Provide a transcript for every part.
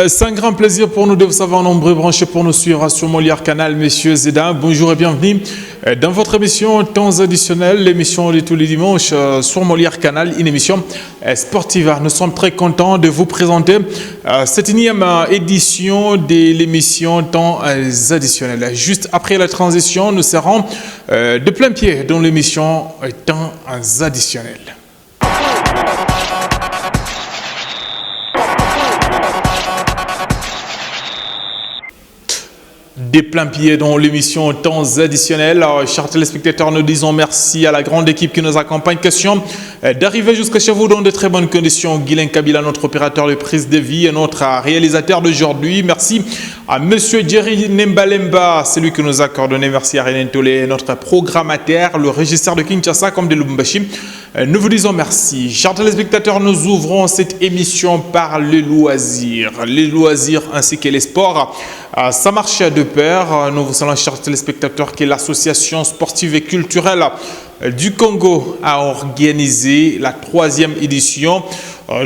C'est un grand plaisir pour nous de vous savoir nombreux branchés pour nous suivre sur Molière Canal, messieurs et dames. Bonjour et bienvenue dans votre émission Temps additionnel, l'émission de tous les dimanches sur Molière Canal, une émission sportive. Nous sommes très contents de vous présenter cette énième édition de l'émission Temps additionnel. Juste après la transition, nous serons de plein pied dans l'émission Temps additionnel. Des plein pieds dans l'émission Temps additionnel. Chers téléspectateurs, nous disons merci à la grande équipe qui nous accompagne. Question d'arriver jusqu'à chez vous dans de très bonnes conditions. Guylain Kabila, notre opérateur de prise de vie et notre réalisateur d'aujourd'hui. Merci à Monsieur Jerry Nembalemba, c'est lui qui nous a coordonné. Merci à René Tolé, notre programmateur, le régisseur de Kinshasa comme de Lubumbashi. Nous vous disons merci. Chers téléspectateurs, nous ouvrons cette émission par les loisirs. Les loisirs ainsi que les sports. Ça marche de pair. Nous vous saluons, chers téléspectateurs, que l'association sportive et culturelle du Congo a organisé la 3e édition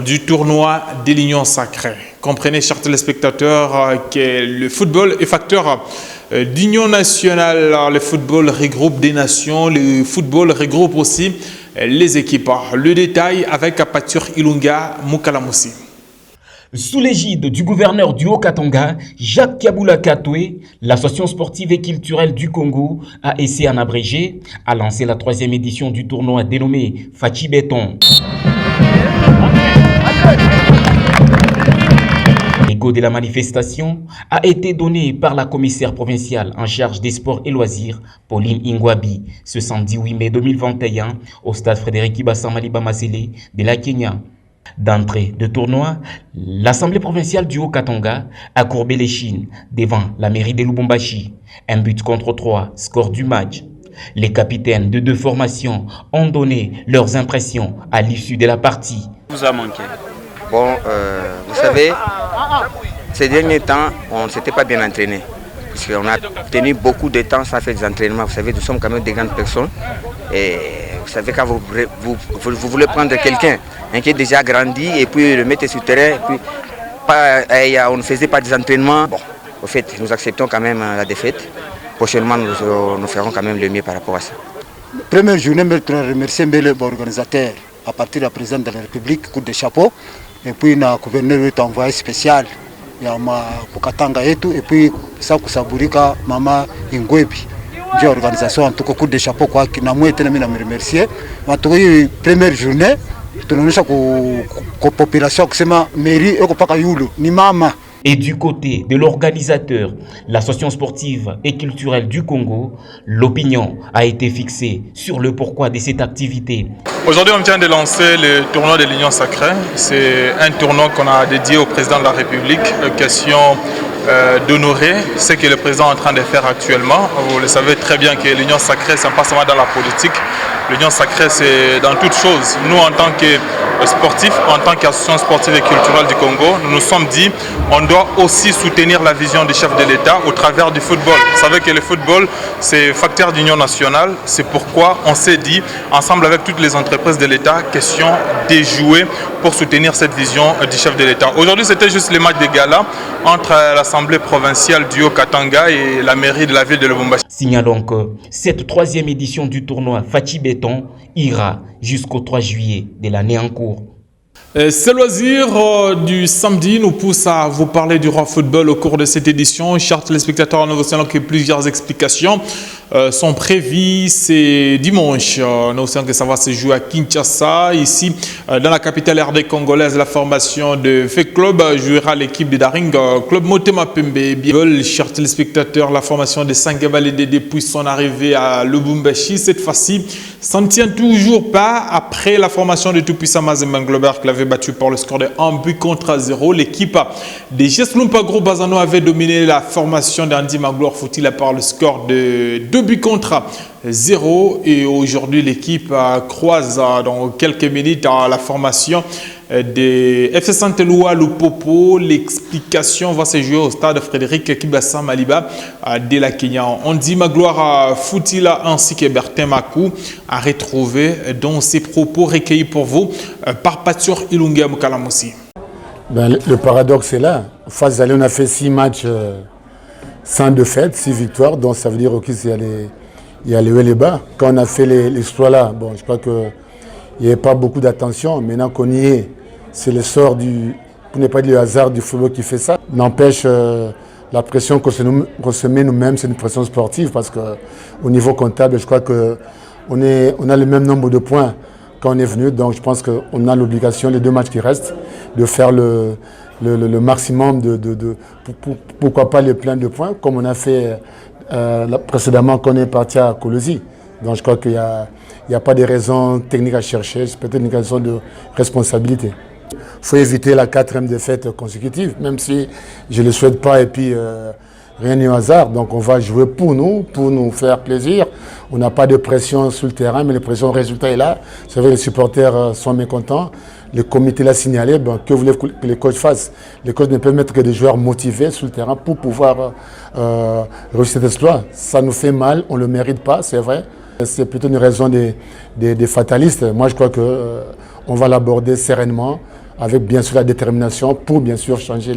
du tournoi des Lions Sacrés. Comprenez, chers téléspectateurs, que le football est facteur d'union nationale. Le football regroupe des nations. Le football regroupe aussi les équipes. Le détail avec Apature Ilunga Mukalamusi. Sous l'égide du gouverneur du Haut-Katanga, Jacques Kabula Katoué, l'association sportive et culturelle du Congo, AEC en abrégé, a lancé la 3e édition du tournoi dénommé Fachi Béton. L'égo de la manifestation a été donné par la commissaire provinciale en charge des sports et loisirs, Pauline Ingwabi, ce samedi 8 mai 2021 au stade Frédéric Ibassa Maliba Masele de la Kenya. D'entrée de tournoi, l'Assemblée provinciale du Haut-Katanga a courbé les chines devant la mairie de Lubumbashi. 1 but contre 3, score du match. Les capitaines de 2 formations ont donné leurs impressions à l'issue de la partie. Vous a manqué? Bon, vous savez, ces derniers temps, on ne s'était pas bien entraîné. Parce qu'on a tenu beaucoup de temps sans faire des entraînements. Vous savez, nous sommes quand même des grandes personnes. Et vous savez, quand vous voulez prendre quelqu'un qui est déjà grandi et puis le mettre sur le terrain, et puis on ne faisait pas des entraînements. Bon, au fait, nous acceptons quand même la défaite. Prochainement, nous ferons quand même le mieux par rapport à ça. Première journée, je voudrais remercier l'organisateur, à partir de la présidente de la République, coup de chapeau, et puis le gouverneur est envoyé spécial. Il y a Katanga et tout, et puis ça Kusaburika, Mama Ingwebi. J'ai organisation en tout cas coup de chapeau quoi qui n'a moins été nommé à me remercier. En tout cas, première journée, tout le monde a population qui s'est mairie et pas Yulu ni mama. Et du côté de l'organisateur, l'association sportive et culturelle du Congo, l'opinion a été fixée sur le pourquoi de cette activité. Aujourd'hui, on vient de lancer le tournoi des Lions Sacrés. C'est un tournoi qu'on a dédié au président de la République, question d'honorer ce que le président est en train de faire actuellement. Vous le savez très bien que l'Union Sacrée, ce n'est pas seulement dans la politique. L'Union Sacrée, c'est dans toutes choses. Nous, en tant que sportifs, en tant qu'association sportive et culturelle du Congo, nous nous sommes dit on doit aussi soutenir la vision du chef de l'État au travers du football. Vous savez que le football, c'est facteur d'union nationale. C'est pourquoi on s'est dit, ensemble avec toutes les entreprises de l'État, question de jouer pour soutenir cette vision du chef de l'État. Aujourd'hui, c'était juste le match de gala entre l'Assemblée provinciale du Haut-Katanga et la mairie de la ville de Lubumbashi. Signalons que cette 3e édition du tournoi Fachi Béton ira jusqu'au 3 juillet de l'année en cours. Ces loisirs du samedi nous poussent à vous parler du roi football au cours de cette édition. Chers téléspectateurs, nous vous savons que plusieurs explications sont prévues. C'est dimanche. Nous savons que ça va se jouer à Kinshasa. Ici, dans la capitale RD congolaise, la formation de FEC Club jouera l'équipe de Daring Club Motema Pembe. Chers téléspectateurs, la formation de Sangabalede depuis son arrivée à Lubumbashi, cette fois-ci, s'en tient toujours pas après la formation de tout-puissant Mazembe Global qui l'avait battu par le score de 1 but contre 0. L'équipe des Jeslumpa Gros Bazano avait dominé la formation d'Andy Magloire Fouti par le score de 2 buts contre 0. Et aujourd'hui, l'équipe croise dans quelques minutes la formation de FC Santeloua Lupopo. L'explication va se jouer au stade Frédéric Kibassa Maliba de la Kenya. Andy Magloire Foutila ainsi que Bertin Makou a retrouvé dans ses propos recueillis pour vous par Pature Ilunga Mukalamusi. Le paradoxe est là. Phase d'aller, on a fait 6 matchs sans défaite, 6 victoires. Donc ça veut dire qu'il y a les hauts et les bas. Quand on a fait l'exploit là, bon, je crois qu'il n'y avait pas beaucoup d'attention. Maintenant qu'on y est, c'est le sort pour ne pas dire le hasard du football qui fait ça. N'empêche, la pression qu'on se met nous-mêmes, c'est une pression sportive parce qu'au niveau comptable, je crois qu'on a le même nombre de points quand on est venu. Donc je pense qu'on a l'obligation, les 2 matchs qui restent, de faire le maximum pourquoi pas les pleins de points, comme on a fait précédemment quand on est parti à Colosie. Donc je crois qu'il n'y a pas de raison technique à chercher, c'est peut-être une question de responsabilité. Il faut éviter la 4e défaite consécutive, même si je ne le souhaite pas et puis rien n'est au hasard. Donc on va jouer pour nous faire plaisir. On n'a pas de pression sur le terrain, mais la pression au résultat est là. Vous savez, les supporters sont mécontents. Le comité l'a signalé. Ben, que voulez-vous que les coachs fassent? Les coachs ne peuvent mettre que des joueurs motivés sur le terrain pour pouvoir réussir cet exploit. Ça nous fait mal, on ne le mérite pas, c'est vrai. C'est plutôt une raison des fatalistes. Moi, je crois qu'on va l'aborder sereinement, avec bien sûr la détermination pour bien sûr changer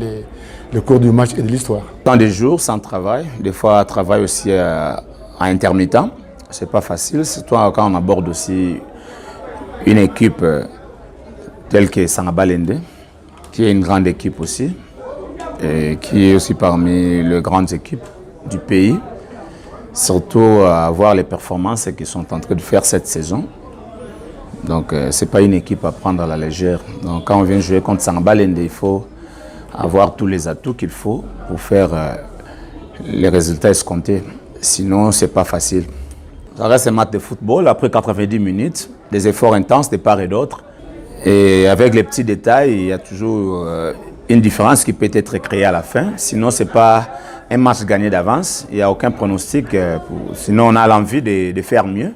le cours du match et de l'histoire. Tant de jours sans travail, des fois travail aussi à intermittent, c'est pas facile, surtout quand on aborde aussi une équipe telle que Sangabalende, qui est une grande équipe aussi, et qui est aussi parmi les grandes équipes du pays, surtout à voir les performances qu'ils sont en train de faire cette saison. Donc ce n'est pas une équipe à prendre à la légère. Donc quand on vient jouer contre Sangabalende, il faut avoir tous les atouts qu'il faut pour faire les résultats escomptés. Sinon, ce n'est pas facile. Ça reste un match de football. Après 90 minutes, des efforts intenses de part et d'autre. Et avec les petits détails, il y a toujours une différence qui peut être créée à la fin. Sinon, ce n'est pas un match gagné d'avance. Il n'y a aucun pronostic. Sinon, on a l'envie de faire mieux.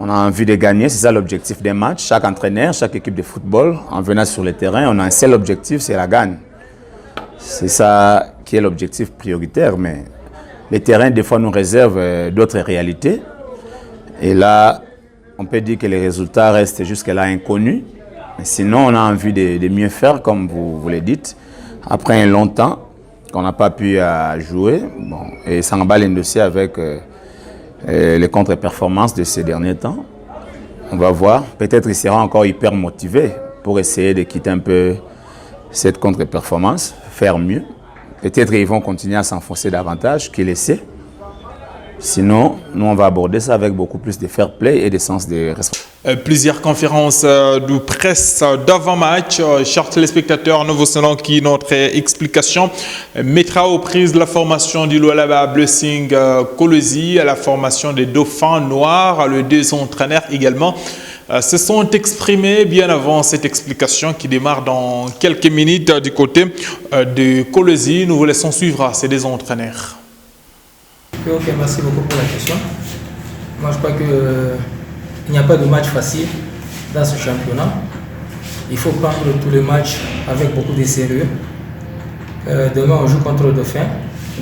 On a envie de gagner, c'est ça l'objectif d'un match. Chaque entraîneur, chaque équipe de football, en venant sur le terrain, on a un seul objectif, c'est la gagne. C'est ça qui est l'objectif prioritaire, mais le terrain, des fois, nous réserve d'autres réalités. Et là, on peut dire que les résultats restent jusque-là inconnus. Mais sinon, on a envie de mieux faire, comme vous le dites. Après un long temps qu'on n'a pas pu jouer, bon, et Sangabalende aussi avec les contre-performances de ces derniers temps. On va voir. Peut-être qu'il sera encore hyper motivé pour essayer de quitter un peu cette contre-performance, faire mieux. Peut-être qu'ils vont continuer à s'enfoncer davantage qu'ils essaient. Sinon, nous, on va aborder ça avec beaucoup plus de fair play et de sens de responsabilité. Plusieurs conférences de presse d'avant-match. Chers téléspectateurs, nous vous allons qui notre explication mettra aux prises la formation du Lualaba Blessing Colosie, à la formation des Dauphins Noirs, les 2 entraîneurs également se sont exprimés bien avant cette explication qui démarre dans quelques minutes du côté de Colosie. Nous vous laissons suivre ces 2 entraîneurs. Ok, merci beaucoup pour la question. Moi, je crois qu'il n'y a pas de match facile dans ce championnat. Il faut prendre tous les matchs avec beaucoup de sérieux. Demain, on joue contre Dauphin.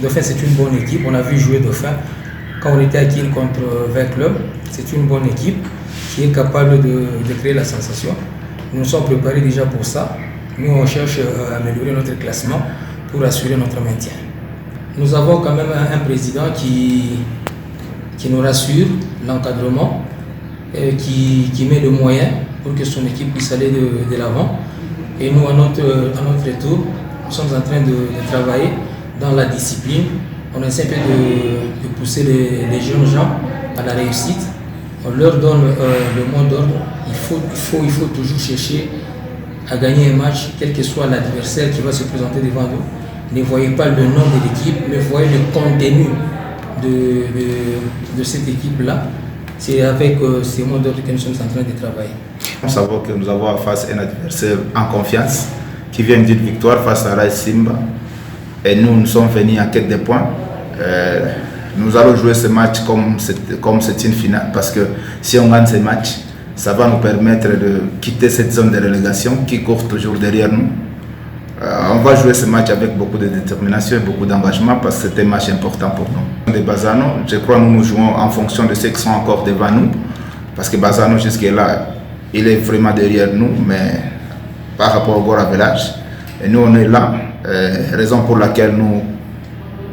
Dauphin, c'est une bonne équipe. On a vu jouer Dauphin quand on était à Kiel contre 20 clubs. C'est une bonne équipe qui est capable de créer la sensation. Nous nous sommes préparés déjà pour ça. Nous, on cherche à améliorer notre classement pour assurer notre maintien. Nous avons quand même un président qui nous rassure, l'encadrement, qui met des moyens pour que son équipe puisse aller de l'avant. Et nous, à notre tour, nous sommes en train de travailler dans la discipline. On essaie un peu de pousser les jeunes gens à la réussite. On leur donne le mot d'ordre. Il faut toujours chercher à gagner un match, quel que soit l'adversaire qui va se présenter devant nous. Ne voyez pas le nom de l'équipe, mais voyez le contenu de cette équipe-là. C'est avec ces mots d'ordre que nous sommes en train de travailler. Nous savons que nous avons face à un adversaire en confiance qui vient d'une victoire face à Rai Simba. Et nous sommes venus en quête de points. Nous allons jouer ce match comme c'est une finale parce que si on gagne ce match, ça va nous permettre de quitter cette zone de relégation qui court toujours derrière nous. On va jouer ce match avec beaucoup de détermination et beaucoup d'engagement parce que c'est un match important pour nous. De Bazano, je crois que nous jouons en fonction de ceux qui sont encore devant nous parce que Bazano jusque-là, il est vraiment derrière nous, mais par rapport au Gora Village. Et nous on est là, Raison pour laquelle nous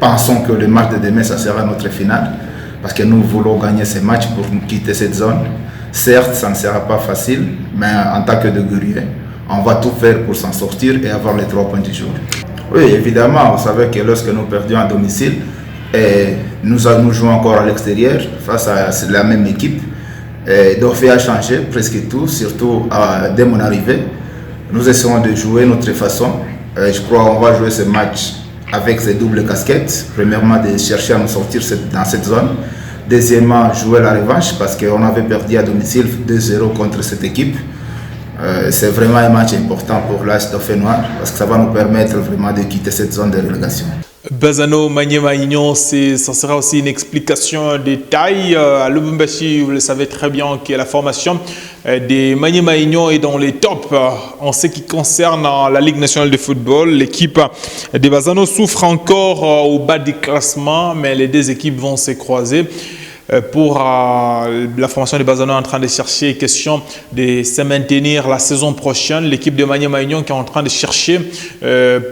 pensons que le match de demain, ça sera notre finale. Parce que nous voulons gagner ces matchs pour quitter cette zone. Certes, ça ne sera pas facile, mais en tant que de guerrier, on va tout faire pour s'en sortir et avoir les 3 points du jour. Oui, évidemment, vous savez que lorsque nous perdions à domicile, et nous jouons encore à l'extérieur face à la même équipe. Dorphée a changé presque tout, surtout dès mon arrivée. Nous essayons de jouer notre façon. Je crois qu'on va jouer ce match avec ces doubles casquettes. Premièrement, de chercher à nous sortir dans cette zone. Deuxièmement, jouer la revanche parce qu'on avait perdu à domicile 2-0 contre cette équipe. C'est vraiment un match important pour l'AS Dauphin Noir parce que ça va nous permettre vraiment de quitter cette zone de relégation. Bazano Maniema-Union, ça sera aussi une explication de taille. À Lubumbashi, vous le savez très bien que la formation des Maniema-Union est dans les tops en ce qui concerne la Ligue nationale de football. L'équipe des Bazano souffre encore au bas du classement, mais les deux équipes vont se croiser. Pour la formation de Bazano est en train de chercher question de se maintenir la saison prochaine. L'équipe de Maniema-Union qui est en train de chercher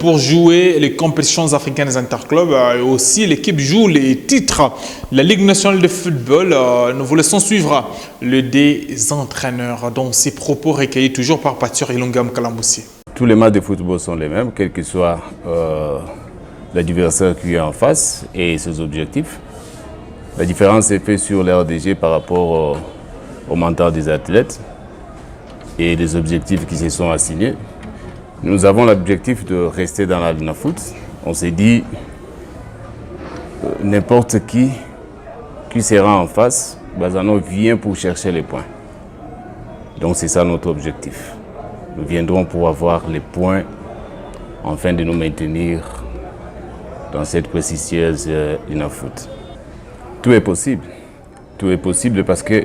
pour jouer les compétitions africaines des interclubs. Et aussi l'équipe joue les titres de la Ligue nationale de football. Nous vous laissons suivre le des entraîneurs dont ces propos recueillis toujours par Patur Ilunga Mkalamboussi. Tous les matchs de football sont les mêmes, quel que soit l'adversaire qui est en face et ses objectifs. La différence est faite sur l'RDG par rapport au mental des athlètes et les objectifs qui se sont assignés. Nous avons l'objectif de rester dans la Ligue foot. On s'est dit, n'importe qui sera en face, Bazano vient pour chercher les points. Donc c'est ça notre objectif. Nous viendrons pour avoir les points afin de nous maintenir dans cette prestigieuse Ligue foot. Tout est possible. Tout est possible parce que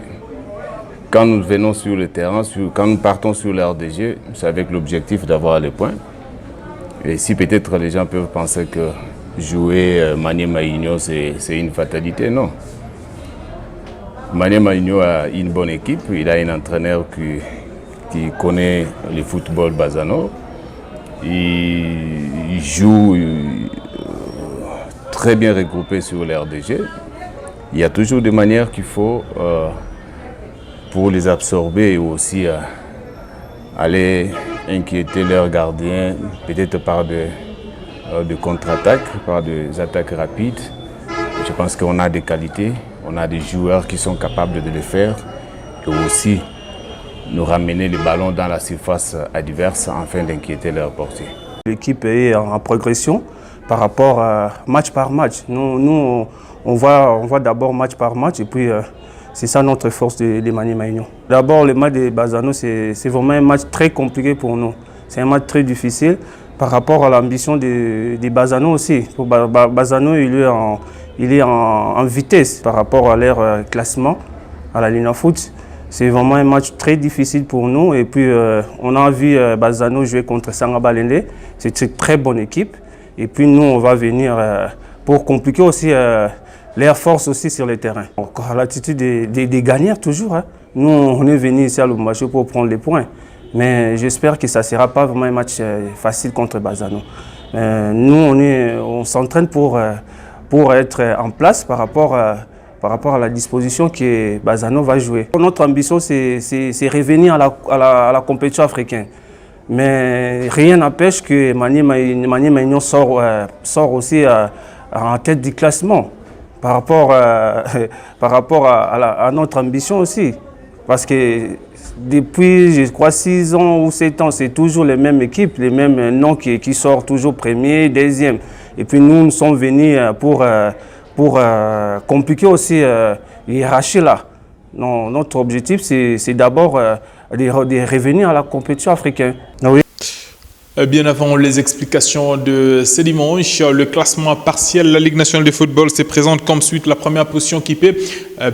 quand nous venons sur le terrain, quand nous partons sur l'RDG, c'est avec l'objectif d'avoir les points. Et si peut-être les gens peuvent penser que jouer Maniema-Union, c'est une fatalité, non. Maniema-Union a une bonne équipe, il a un entraîneur qui connaît le football Bazano. Il joue très bien regroupé sur l'RDG. Il y a toujours des manières qu'il faut pour les absorber et aussi aller inquiéter leurs gardiens, peut-être par de contre-attaques, par des attaques rapides. Je pense qu'on a des qualités, on a des joueurs qui sont capables de le faire et aussi nous ramener les ballons dans la surface adverse afin d'inquiéter leur portée. L'équipe est en progression par rapport à match par match. Nous on voit d'abord match par match et puis c'est ça notre force de Maniema-Union. D'abord le match de Bazano c'est vraiment un match très compliqué pour nous. C'est un match très difficile par rapport à l'ambition de Bazano aussi. Pour Bazano il est en vitesse par rapport à leur classement à la Ligue foot. C'est vraiment un match très difficile pour nous et puis on a vu Bazano jouer contre Sangabalende. C'est une très bonne équipe et puis nous on va venir pour compliquer aussi leur force aussi sur le terrain. Encore l'attitude des gagnants toujours. Hein. Nous, on est venu ici à Lubumbashi pour prendre les points. Mais j'espère que ça ne sera pas vraiment un match facile contre Bazano. Nous, on s'entraîne pour être en place par rapport à la disposition que Bazano va jouer. Notre ambition, c'est revenir à la compétition africaine. Mais rien n'empêche que Maniema-Union sort aussi en tête du classement. Par rapport à notre ambition aussi. Parce que depuis, je crois, 6 ans ou 7 ans, c'est toujours les mêmes équipes, les mêmes noms qui sortent toujours premier, deuxième. Et puis nous sommes venus pour compliquer aussi hiérarchie là. Non, notre objectif, c'est d'abord de revenir à la compétition africaine. Oui. Bien avant les explications de ce dimanche, le classement partiel de la Ligue nationale de football se présente comme suite. La première position équipée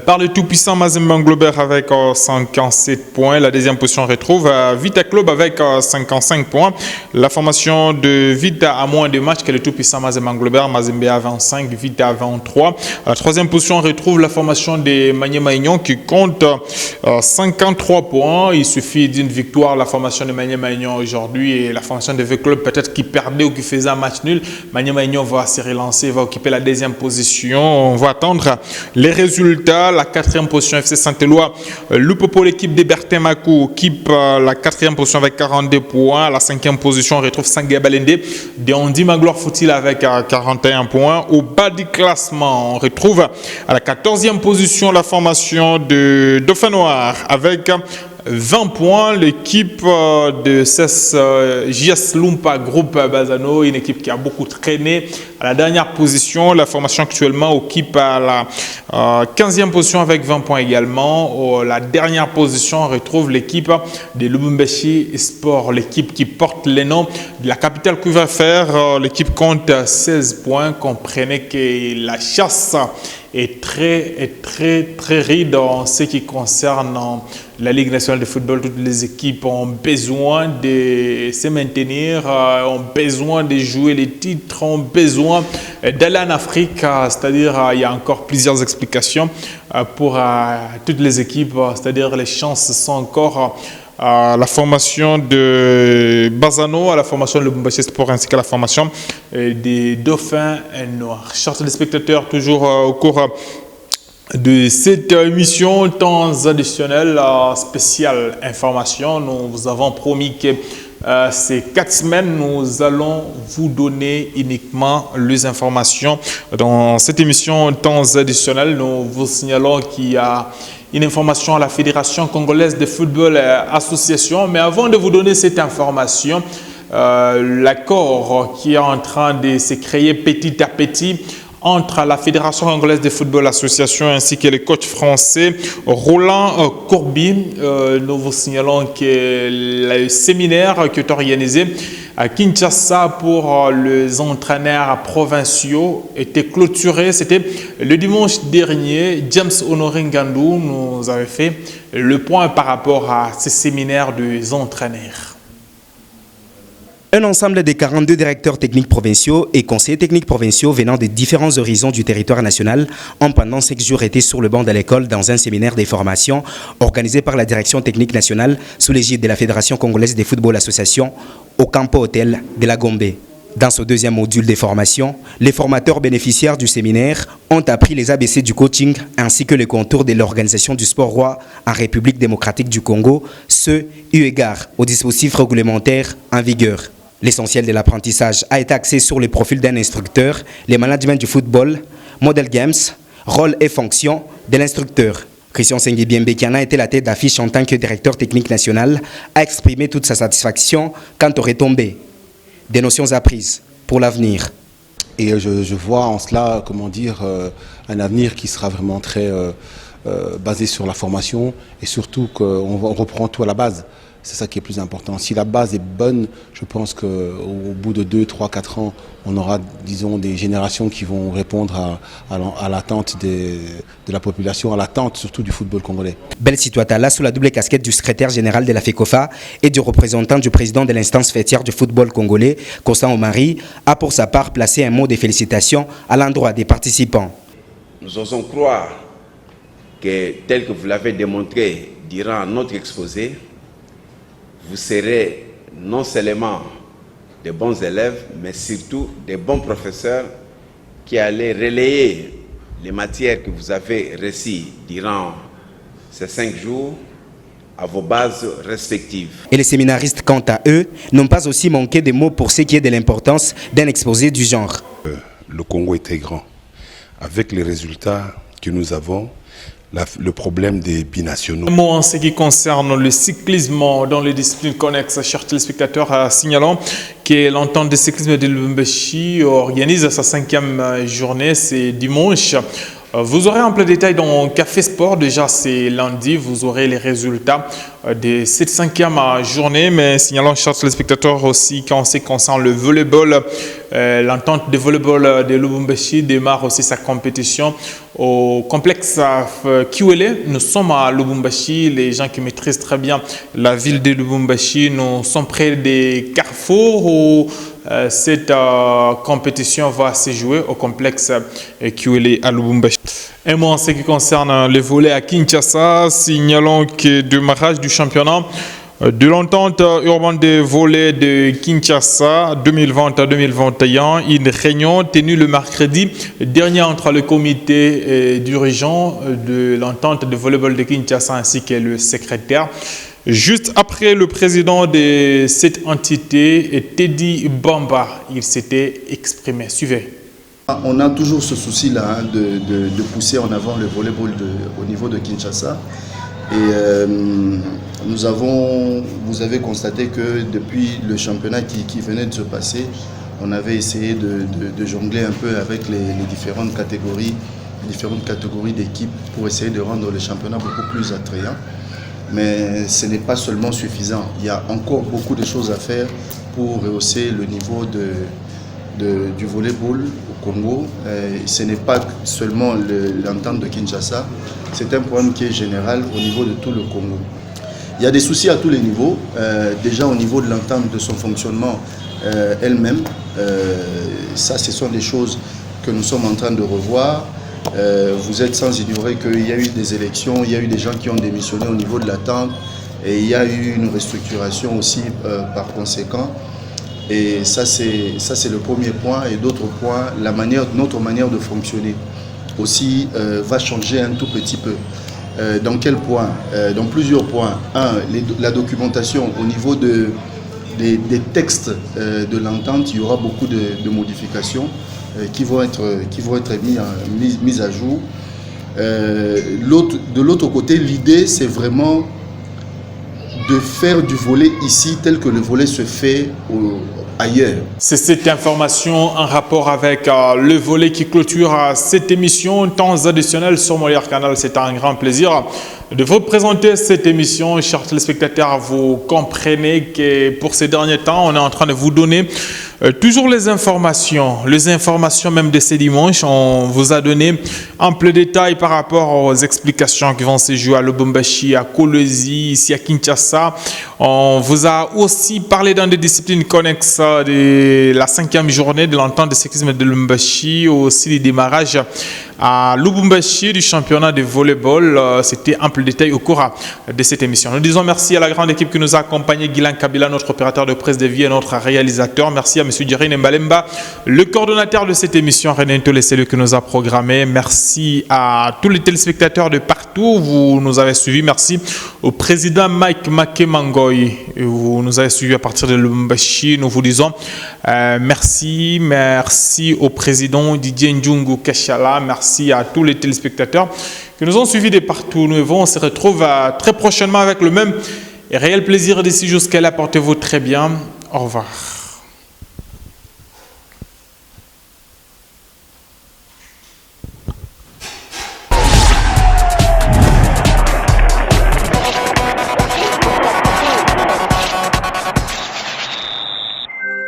par le tout-puissant Mazembe Englobert avec 57 points. La deuxième position retrouve Vita Club avec 55 points. La formation de Vita a moins de matchs que le tout-puissant Mazembe Englobert. Mazembe à 25, Vita à 23. À la troisième position, on retrouve la formation des Maniema Union qui compte 53 points. Il suffit d'une victoire, la formation de Maniema Union aujourd'hui, et la formation de V-Club peut-être qui perdait ou qui faisait un match nul. Maniema Union va se relancer, va occuper la deuxième position. On va attendre les résultats. La quatrième position, FC Saint-Éloi. Lupopo, l'équipe de Bertin Makou, occupe la quatrième position avec 42 points. À la cinquième position, on retrouve Sangué Balende de Ondi Magloire Foutil avec 41 points. Au bas du classement, on retrouve à la 14e position la formation de Dauphin Noir avec 20 points. L'équipe de JS Lumpa Groupe Bazano, une équipe qui a beaucoup traîné. À la dernière position, la formation actuellement occupe à la 15e position avec 20 points également. La dernière position, on retrouve l'équipe de Lubumbashi Sport, l'équipe qui porte les noms de la capitale que va faire. L'équipe compte 16 points. Comprenez que la chasse est très ride en ce qui concerne la Ligue nationale de football. Toutes les équipes ont besoin de se maintenir, ont besoin de jouer les titres, ont besoin d'aller en Afrique. C'est-à-dire, il y a encore plusieurs explications pour toutes les équipes. C'est-à-dire, les chances sont encore à la formation de Bazano, à la formation de Lubumbashi Sport ainsi qu'à la formation des Dauphins Noirs. Chers téléspectateurs, toujours au cours de cette émission temps additionnel spéciale information, nous vous avons promis que ces 4 semaines, nous allons vous donner uniquement les informations. Dans cette émission temps additionnel, nous vous signalons qu'il y a une information à la Fédération congolaise de football association. Mais avant de vous donner cette information, l'accord qui est en train de se créer petit à petit entre la Fédération congolaise de football association ainsi que le coach français Roland Courby. Nous vous signalons que le séminaire qui est organisé à Kinshasa pour les entraîneurs provinciaux était clôturé. C'était le dimanche dernier. James Honoré Ngandou nous avait fait le point par rapport à ce séminaire des entraîneurs. Un ensemble de 42 directeurs techniques provinciaux et conseillers techniques provinciaux venant de différents horizons du territoire national ont pendant 5 jours été sur le banc de l'école dans un séminaire de formation organisé par la direction technique nationale sous l'égide de la Fédération congolaise de football association au Campo Hôtel de la Gombe. Dans ce deuxième module de formation, les formateurs bénéficiaires du séminaire ont appris les ABC du coaching ainsi que les contours de l'organisation du sport roi en République démocratique du Congo, ce eu égard aux dispositifs réglementaires en vigueur. L'essentiel de l'apprentissage a été axé sur le profil d'un instructeur, le management du football, model games, rôle et fonction de l'instructeur. Christian Sengibiembe, qui en a été la tête d'affiche en tant que directeur technique national, a exprimé toute sa satisfaction quant aux retombées, des notions apprises pour l'avenir. Et je vois en cela, comment dire, un avenir qui sera vraiment très basé sur la formation et surtout qu'on reprend tout à la base. C'est ça qui est plus important. Si la base est bonne, je pense qu'au bout de 2, 3, 4 ans, on aura, disons, des générations qui vont répondre à l'attente de la population, à l'attente surtout du football congolais. Belle Situatala, sous la double casquette du secrétaire général de la FECOFA et du représentant du président de l'instance fêtière du football congolais, Constant Omari, a pour sa part placé un mot de félicitations à l'endroit des participants. Nous osons croire que, tel que vous l'avez démontré durant notre exposé, vous serez non seulement de bons élèves, mais surtout des bons professeurs qui allaient relayer les matières que vous avez reçues durant ces 5 jours à vos bases respectives. Et les séminaristes, quant à eux, n'ont pas aussi manqué de mots pour ce qui est de l'importance d'un exposé du genre. Le Congo est très grand. Avec les résultats que nous avons, le problème des binationaux. En ce qui concerne le cyclisme dans les disciplines connexes, chers téléspectateurs, signalons que l'entente de cyclisme de Lubumbashi organise sa 5e journée, c'est dimanche. Vous aurez un peu de détails dans Café Sport, déjà c'est lundi, vous aurez les résultats de cette 5e journée, mais signalons, chers téléspectateurs, aussi qu'en ce qui concerne le volleyball, l'entente de volleyball de Lubumbashi démarre aussi sa compétition au complexe Kiwele. Nous sommes à Lubumbashi, les gens qui maîtrisent très bien la ville de Lubumbashi, nous sommes près des carrefours où cette compétition va se jouer au complexe Kiwele à Lubumbashi. Et moi, en ce qui concerne les volets à Kinshasa, signalons que le démarrage du championnat de l'entente urbaine des volets de Kinshasa 2020-2021, une réunion tenue le mercredi dernier entre le comité dirigeant de l'entente de volleyball de Kinshasa ainsi que le secrétaire. Juste après le président de cette entité, Teddy Bamba, il s'était exprimé. Suivez. On a toujours ce souci-là de pousser en avant le volleyball au niveau de Kinshasa. Et vous avez constaté que depuis le championnat qui venait de se passer, on avait essayé de jongler un peu avec les différentes catégories d'équipes pour essayer de rendre le championnat beaucoup plus attrayant. Mais ce n'est pas seulement suffisant. Il y a encore beaucoup de choses à faire pour rehausser le niveau du volleyball au Congo. Ce n'est pas seulement l'entente de Kinshasa, c'est un problème qui est général au niveau de tout le Congo. Il y a des soucis à tous les niveaux, déjà au niveau de l'entente de son fonctionnement elle-même. Ça, ce sont des choses que nous sommes en train de revoir. Vous êtes sans ignorer qu'il y a eu des élections, il y a eu des gens qui ont démissionné au niveau de l'entente et il y a eu une restructuration aussi par conséquent. Et ça, c'est le premier point. Et d'autres points, notre manière de fonctionner aussi va changer un tout petit peu. Dans quel point? Dans plusieurs points. La documentation au niveau des textes de l'entente, il y aura beaucoup de modifications qui vont être mises à jour. De l'autre côté, l'idée, c'est vraiment de faire du volley ici tel que le volley se fait ailleurs. C'est cette information en rapport avec le volley qui clôture cette émission. Temps additionnel sur Molière Canal, c'est un grand plaisir de vous présenter cette émission. Chers téléspectateurs, vous comprenez que pour ces derniers temps, on est en train de vous donner toujours les informations même de ces dimanches. On vous a donné ample détail par rapport aux explications qui vont se jouer à Lubumbashi, à Kolwezi, ici à Kinshasa. On vous a aussi parlé dans des disciplines connexes de la 5e journée de l'entente de cyclisme de Lubumbashi, aussi le démarrage à Lubumbashi du championnat de volleyball. C'était ample détail au cours de cette émission. Nous disons merci à la grande équipe qui nous a accompagnés, Guilain Kabila, notre opérateur de presse de vie et notre réalisateur. Merci à M. Djerine Mbalemba, le coordonnateur de cette émission, René Ntole, c'est lui qui nous a programmé. Merci à tous les téléspectateurs de partout, vous nous avez suivis. Merci au président Mike Makemangoy, vous nous avez suivis à partir de Lubumbashi. Nous vous disons merci au président Didier Ndjungu Kashala, merci à tous les téléspectateurs qui nous ont suivis de partout. On se retrouve très prochainement avec le même réel plaisir d'ici jusqu'à là. Portez-vous très bien. Au revoir.